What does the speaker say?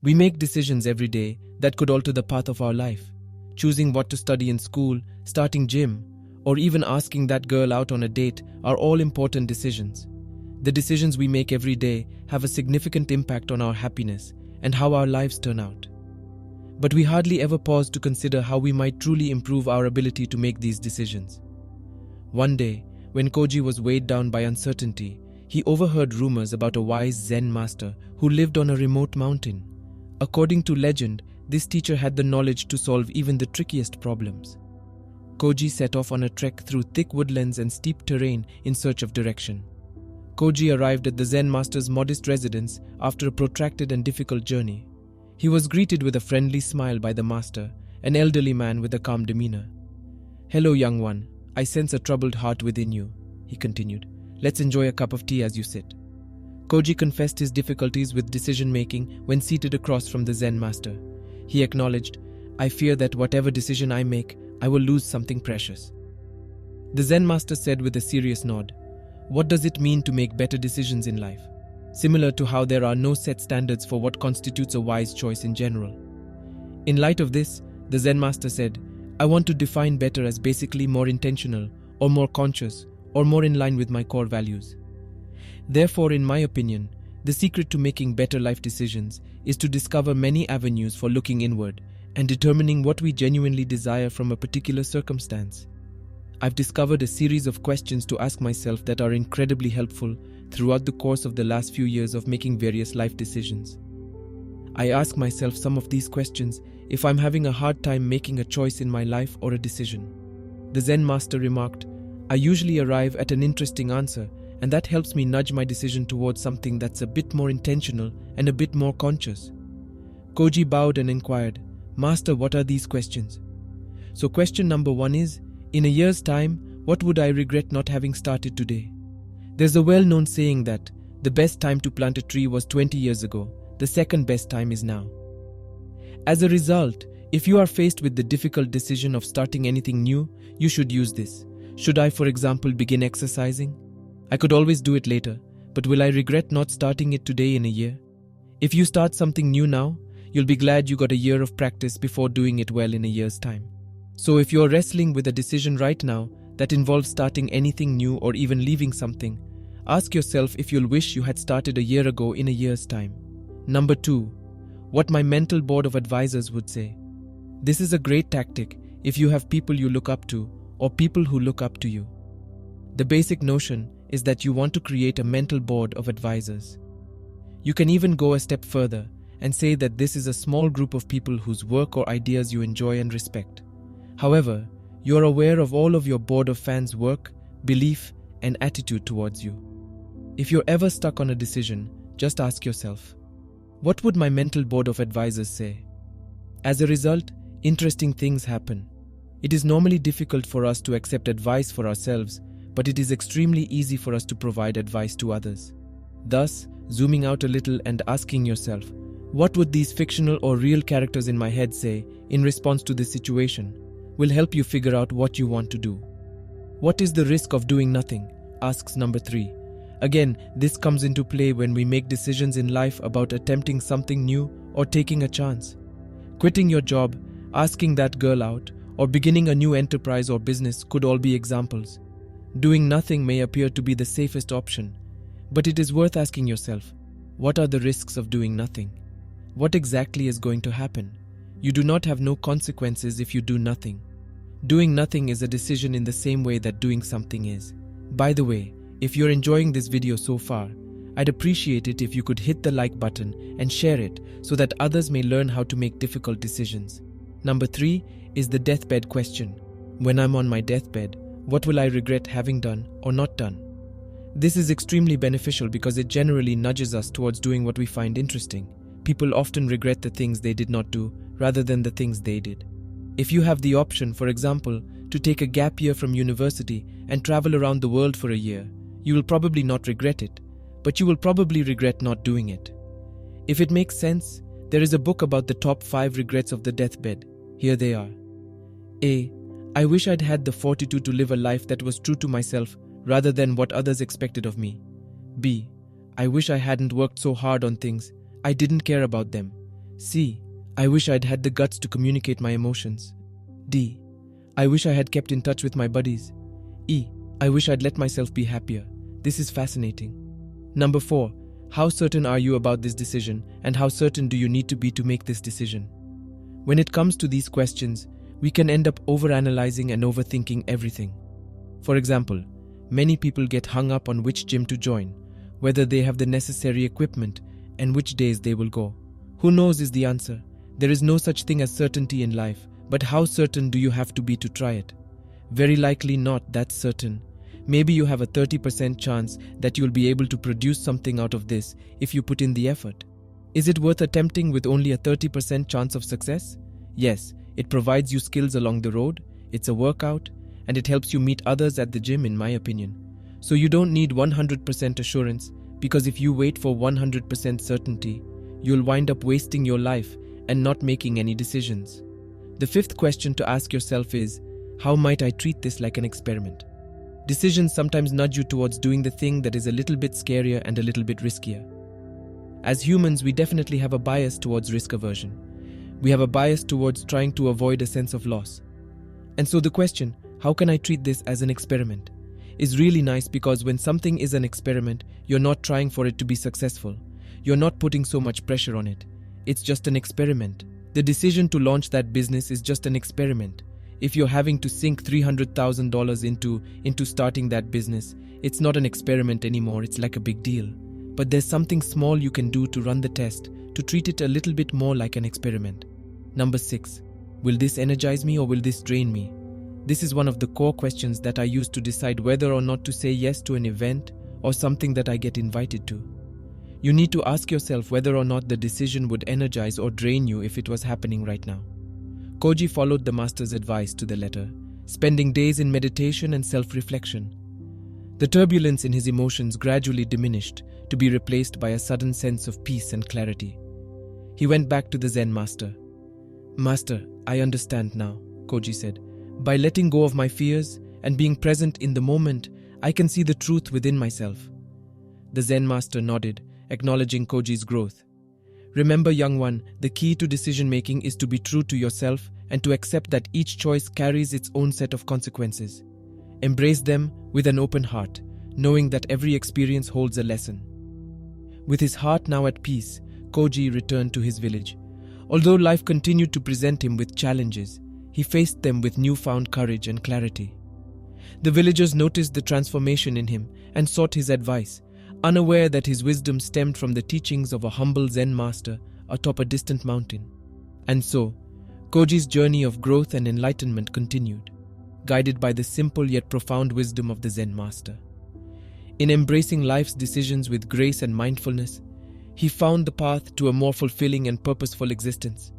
We make decisions every day that could alter the path of our life. Choosing what to study in school, starting gym, or even asking that girl out on a date are all important decisions. The decisions we make every day have a significant impact on our happiness and how our lives turn out. But we hardly ever pause to consider how we might truly improve our ability to make these decisions. One day, when Koji was weighed down by uncertainty, he overheard rumors about a wise Zen master who lived on a remote mountain. According to legend, this teacher had the knowledge to solve even the trickiest problems. Koji set off on a trek through thick woodlands and steep terrain in search of direction. Koji arrived at the Zen master's modest residence after a protracted and difficult journey. He was greeted with a friendly smile by the master, an elderly man with a calm demeanor. "Hello, young one. I sense a troubled heart within you," he continued. "Let's enjoy a cup of tea as you sit." Koji confessed his difficulties with decision-making when seated across from the Zen master. He acknowledged, "I fear that whatever decision I make, I will lose something precious." The Zen master said with a serious nod, "What does it mean to make better decisions in life? Similar to how there are no set standards for what constitutes a wise choice in general." In light of this, the Zen master said, "I want to define better as basically more intentional, or more conscious, or more in line with my core values. Therefore, in my opinion, the secret to making better life decisions is to discover many avenues for looking inward and determining what we genuinely desire from a particular circumstance. I've discovered a series of questions to ask myself that are incredibly helpful throughout the course of the last few years of making various life decisions. I ask myself some of these questions if I'm having a hard time making a choice in my life or a decision." The Zen master remarked, "I usually arrive at an interesting answer, and that helps me nudge my decision towards something that's a bit more intentional and a bit more conscious." Koji bowed and inquired, "Master, what are these questions?" "So question number 1 is, in a year's time, what would I regret not having started today?" There's a well-known saying that the best time to plant a tree was 20 years ago, the second best time is now. As a result, if you are faced with the difficult decision of starting anything new, you should use this. Should I, for example, begin exercising? I could always do it later, but will I regret not starting it today in a year? If you start something new now, you'll be glad you got a year of practice before doing it well in a year's time. So if you're wrestling with a decision right now that involves starting anything new or even leaving something, ask yourself if you'll wish you had started a year ago in a year's time. Number 2, what my mental board of advisors would say. This is a great tactic if you have people you look up to or people who look up to you. The basic notion is that you want to create a mental board of advisors. You can even go a step further and say that this is a small group of people whose work or ideas you enjoy and respect. However, you are aware of all of your board of fans' work, belief, and attitude towards you. If you're ever stuck on a decision, just ask yourself, what would my mental board of advisors say? As a result, interesting things happen. It is normally difficult for us to accept advice for ourselves, but it is extremely easy for us to provide advice to others. Thus, zooming out a little and asking yourself, what would these fictional or real characters in my head say in response to this situation, will help you figure out what you want to do. What is the risk of doing nothing? Asks number 3. Again, this comes into play when we make decisions in life about attempting something new or taking a chance. Quitting your job, asking that girl out, or beginning a new enterprise or business could all be examples. Doing nothing may appear to be the safest option, but it is worth asking yourself, what are the risks of doing nothing? What exactly is going to happen? You do not have no consequences if you do nothing. Doing nothing is a decision in the same way that doing something is. By the way, if you're enjoying this video so far, I'd appreciate it if you could hit the like button and share it so that others may learn how to make difficult decisions. Number 3 is the deathbed question. When I'm on my deathbed, what will I regret having done or not done? This is extremely beneficial because it generally nudges us towards doing what we find interesting. People often regret the things they did not do rather than the things they did. If you have the option, for example, to take a gap year from university and travel around the world for a year, you will probably not regret it, but you will probably regret not doing it. If it makes sense, there is a book about the top 5 regrets of the deathbed. Here they are. A. I wish I'd had the fortitude to live a life that was true to myself rather than what others expected of me. B. I wish I hadn't worked so hard on things. I didn't care about them. C. I wish I'd had the guts to communicate my emotions. D. I wish I had kept in touch with my buddies. E. I wish I'd let myself be happier. This is fascinating. Number 4. How certain are you about this decision, and how certain do you need to be to make this decision? When it comes to these questions, we can end up overanalyzing and overthinking everything. For example, many people get hung up on which gym to join, whether they have the necessary equipment, and which days they will go. Who knows is the answer. There is no such thing as certainty in life, but how certain do you have to be to try it? Very likely not that certain. Maybe you have a 30% chance that you'll be able to produce something out of this if you put in the effort. Is it worth attempting with only a 30% chance of success? Yes, it provides you skills along the road, it's a workout, and it helps you meet others at the gym, in my opinion. So you don't need 100% assurance, because if you wait for 100% certainty, you'll wind up wasting your life and not making any decisions. The 5th question to ask yourself is, how might I treat this like an experiment? Decisions sometimes nudge you towards doing the thing that is a little bit scarier and a little bit riskier. As humans, we definitely have a bias towards risk aversion. We have a bias towards trying to avoid a sense of loss. And so the question, how can I treat this as an experiment, is really nice, because when something is an experiment, you're not trying for it to be successful. You're not putting so much pressure on it. It's just an experiment. The decision to launch that business is just an experiment. If you're having to sink $300,000 into starting that business, it's not an experiment anymore, it's like a big deal. But there's something small you can do to run the test, to treat it a little bit more like an experiment. Number 6. Will this energize me or will this drain me? This is one of the core questions that I use to decide whether or not to say yes to an event or something that I get invited to. You need to ask yourself whether or not the decision would energize or drain you if it was happening right now. Koji followed the master's advice to the letter, spending days in meditation and self-reflection. The turbulence in his emotions gradually diminished to be replaced by a sudden sense of peace and clarity. He went back to the Zen master. "Master, I understand now," Koji said. "By letting go of my fears and being present in the moment, I can see the truth within myself." The Zen master nodded, acknowledging Koji's growth. "Remember, young one, the key to decision-making is to be true to yourself and to accept that each choice carries its own set of consequences. Embrace them with an open heart, knowing that every experience holds a lesson." With his heart now at peace, Koji returned to his village. Although life continued to present him with challenges, he faced them with newfound courage and clarity. The villagers noticed the transformation in him and sought his advice, unaware that his wisdom stemmed from the teachings of a humble Zen master atop a distant mountain. And so, Koji's journey of growth and enlightenment continued, guided by the simple yet profound wisdom of the Zen master. In embracing life's decisions with grace and mindfulness, he found the path to a more fulfilling and purposeful existence.